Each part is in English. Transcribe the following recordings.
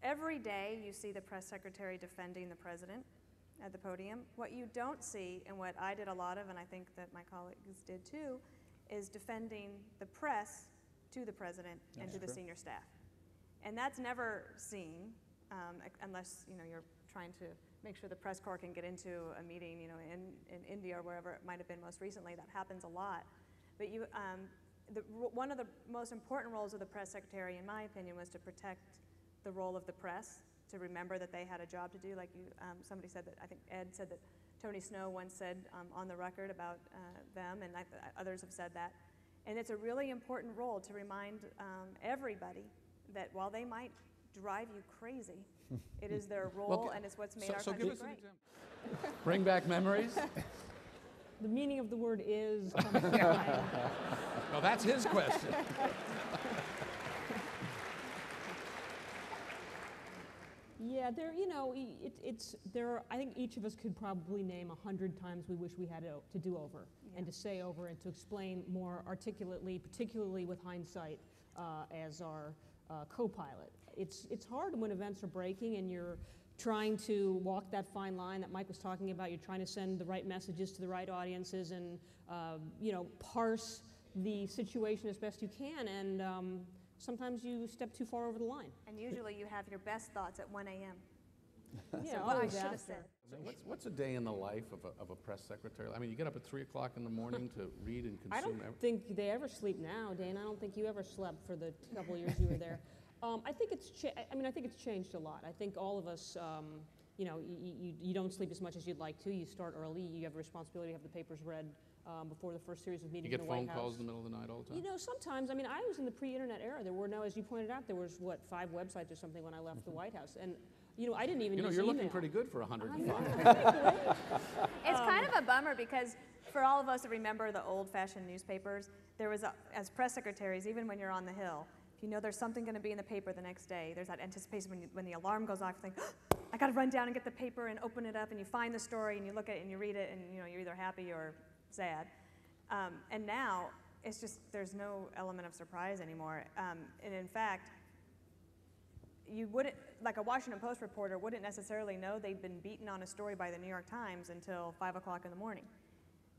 every day you see the press secretary defending the president at the podium. What you don't see, and what I did a lot of, and I think that my colleagues did too, is defending the press to the president and to the senior staff. And that's never seen unless you're trying to make sure the press corps can get into a meeting in India or wherever it might have been most recently. That happens a lot. But one of the most important roles of the press secretary, in my opinion, was to protect the role of the press, to remember that they had a job to do. Like somebody said that, I think Ed said that Tony Snow once said on the record about them, and others have said that. And it's a really important role to remind everybody that while they might drive you crazy, it is their role and it's what's made our country great. Bring back memories? The meaning of the word is. No, that's his question. Yeah, I think each of us could probably name 100 times we wish we had to do over and to say over and to explain more articulately, particularly with hindsight as our co-pilot. It's hard when events are breaking and you're trying to walk that fine line that Mike was talking about. You're trying to send the right messages to the right audiences and parse the situation as best you can, and sometimes you step too far over the line. And usually you have your best thoughts at 1 a.m. Yeah, what I should have said. What's a day in the life of a press secretary? I mean, you get up at 3 o'clock in the morning to read and consume. I don't think they ever sleep now, Dana. I don't think you ever slept for the couple of years you were there. I think it's changed a lot. I think all of us, you don't sleep as much as you'd like to. You start early. You have a responsibility to have the papers read before the first series of meetings in the White House. You get phone calls in the middle of the night all the time? Sometimes. I mean, I was in the pre-internet era. There were as you pointed out, there was, 5 websites or something when I left the White House. And, I didn't even use you're email. looking pretty good for 105. It's kind of a bummer because for all of us that remember the old-fashioned newspapers, there was, as press secretaries, even when you're on the Hill, if there's something going to be in the paper the next day, there's that anticipation when the alarm goes off, you think, oh, I got to run down and get the paper and open it up, and you find the story and you look at it and you read it, and you're either happy or sad. And now it's just there's no element of surprise anymore. And in fact, you wouldn't, like a Washington Post reporter wouldn't necessarily know they'd been beaten on a story by the New York Times until 5 o'clock in the morning.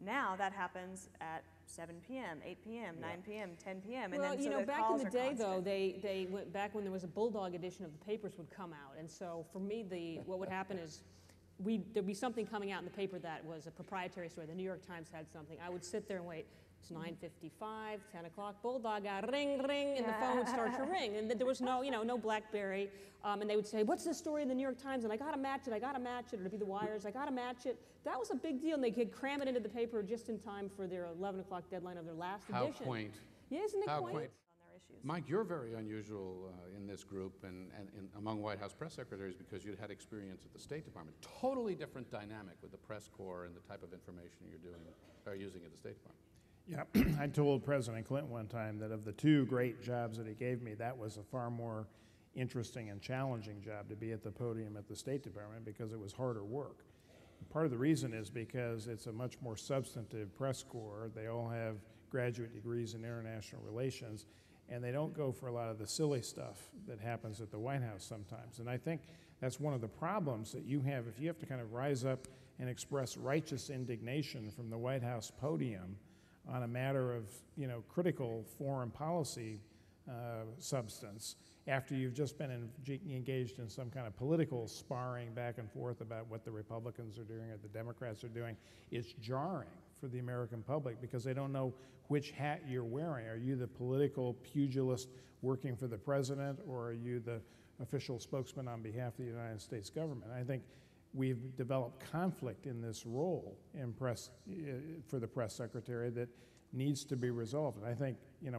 Now that happens at 7 p.m., 8 p.m., 9 p.m., 10 p.m. Well, and then so the back calls in the are day, though, constant. they went back when there was a bulldog edition of the papers would come out, and so for me, what would happen is there'd be something coming out in the paper that was a proprietary story. The New York Times had something. I would sit there and wait. It's 9:55, 10 o'clock, bulldog, ring, ring, and the phone would start to ring. And there was no BlackBerry. And they would say, what's the story in the New York Times? And I got to match it, or it'd be the wires, I got to match it. That was a big deal, and they could cram it into the paper just in time for their 11 o'clock deadline of their last edition. How quaint. Yeah, isn't it quaint? On their issues. Mike, you're very unusual in this group and among White House press secretaries because you'd had experience at the State Department. Totally different dynamic with the press corps and the type of information you're using at the State Department. Yeah, I told President Clinton one time that of the 2 great jobs that he gave me, that was a far more interesting and challenging job to be at the podium at the State Department because it was harder work. And part of the reason is because it's a much more substantive press corps. They all have graduate degrees in international relations, and they don't go for a lot of the silly stuff that happens at the White House sometimes. And I think that's one of the problems that you have if you have to kind of rise up and express righteous indignation from the White House podium on a matter of critical foreign policy substance after you've just been engaged in some kind of political sparring back and forth about what the Republicans are doing or the Democrats are doing. It's jarring for the American public because they don't know which hat you're wearing. Are you the political pugilist working for the president, or are you the official spokesman on behalf of the United States government? I think we've developed conflict in this role in for the press secretary that needs to be resolved. And I think,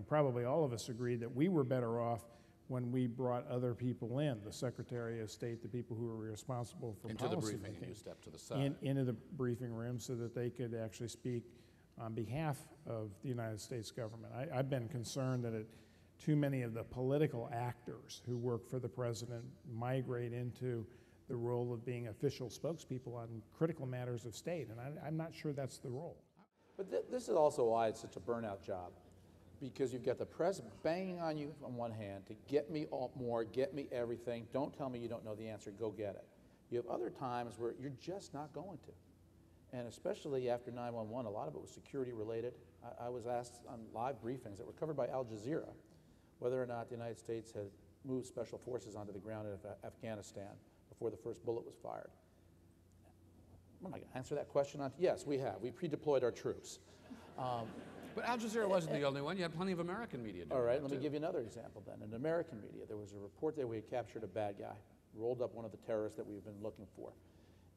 probably all of us agree that we were better off when we brought other people in, the Secretary of State, the people who were responsible for into policy the briefing, making, and you stepped to the side. into the briefing room so that they could actually speak on behalf of the United States government. I've been concerned that too many of the political actors who work for the president migrate into the role of being official spokespeople on critical matters of state, and I'm not sure that's the role. But this is also why it's such a burnout job. because you've got the press banging on you on one hand to get me more, get me everything, don't tell me you don't know the answer, go get it. You have other times where you're just not going to. And especially after 9/11, a lot of it was security related. I was asked on live briefings that were covered by Al Jazeera whether or not the United States had moved special forces onto the ground in Afghanistan before the first bullet was fired. Am I going to answer that question? Yes, we have. We pre-deployed our troops. But Al Jazeera wasn't the only one. You had plenty of American media doing All right, that, let me too. give you another example then. In American media, there was a report that we had captured a bad guy, rolled up one of the terrorists that we've been looking for.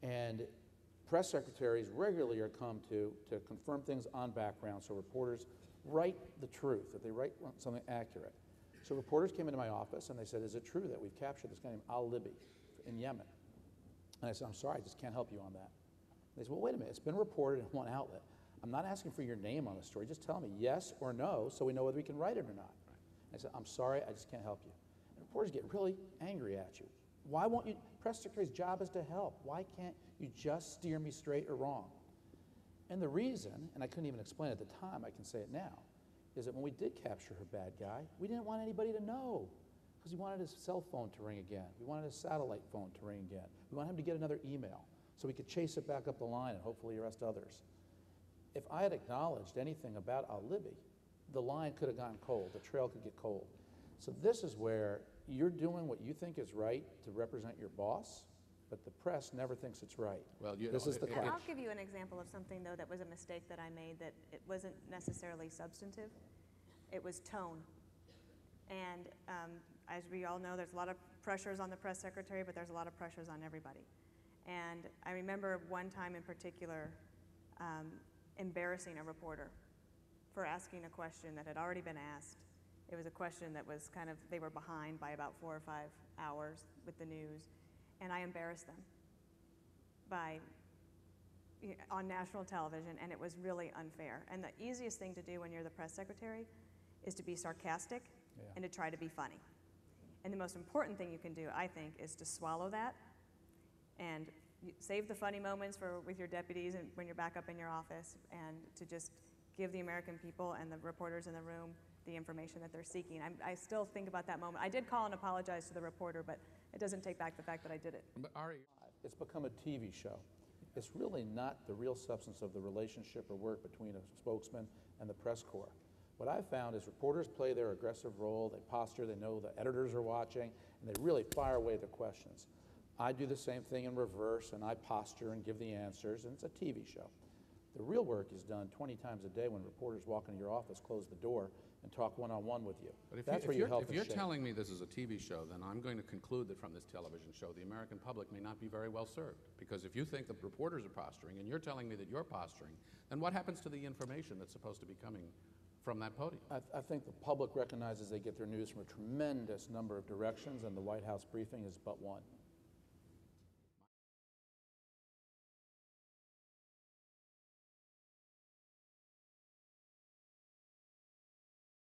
And press secretaries regularly are come to confirm things on background, so reporters write the truth, that they write something accurate. So reporters came into my office and they said, is it true that we've captured this guy named al-Libi in Yemen? And I said, I'm sorry, I just can't help you on that. They said, well, wait a minute, it's been reported in one outlet. I'm not asking for your name on the story, just tell me yes or no so we know whether we can write it or not. I said, I'm sorry, I just can't help you. And reporters get really angry at you. Why won't you, press secretary's job is to help. Why can't you just steer me straight or wrong? And the reason, and I couldn't even explain it at the time, I can say it now, is that when we did capture her bad guy, we didn't want anybody to know because we wanted his cell phone to ring again. We wanted his satellite phone to ring again. We wanted him to get another email so we could chase it back up the line and hopefully arrest others. If I had acknowledged anything about al-Libi, the line could have gone cold, the trail could get cold. So this is where you're doing what you think is right to represent your boss, but the press never thinks it's right. Well, this is the catch. I'll give you an example of something, though, that was a mistake that I made, that it wasn't necessarily substantive. It was tone. And as we all know, there's a lot of pressures on the press secretary, but there's a lot of pressures on everybody. And I remember one time in particular embarrassing a reporter for asking a question that had already been asked. It was a question that was kind of, they were behind by about 4 or 5 hours with the news. And I embarrassed them on national television, and it was really unfair. And the easiest thing to do when you're the press secretary is to be sarcastic and to try to be funny. And the most important thing you can do, I think, is to swallow that and save the funny moments with your deputies and when you're back up in your office, and to just give the American people and the reporters in the room the information that they're seeking. I still think about that moment. I did call and apologize to the reporter, but it doesn't take back the fact that I did it. But Ari, It's become a TV show. It's really not the real substance of the relationship or work between a spokesman and the press corps. What I've found is reporters play their aggressive role, they posture, they know the editors are watching, and they really fire away their questions. I do the same thing in reverse, and I posture and give the answers, and it's a TV show. The real work is done 20 times a day when reporters walk into your office, close the door, and talk one-on-one with you. but That's where you help if and you're shape. telling me this is a TV show, then I'm going to conclude that from this television show, the American public may not be very well served. Because if you think the reporters are posturing and you're telling me that you're posturing, then what happens to the information that's supposed to be coming from that podium? I think the public recognizes they get their news from a tremendous number of directions, and the White House briefing is but one.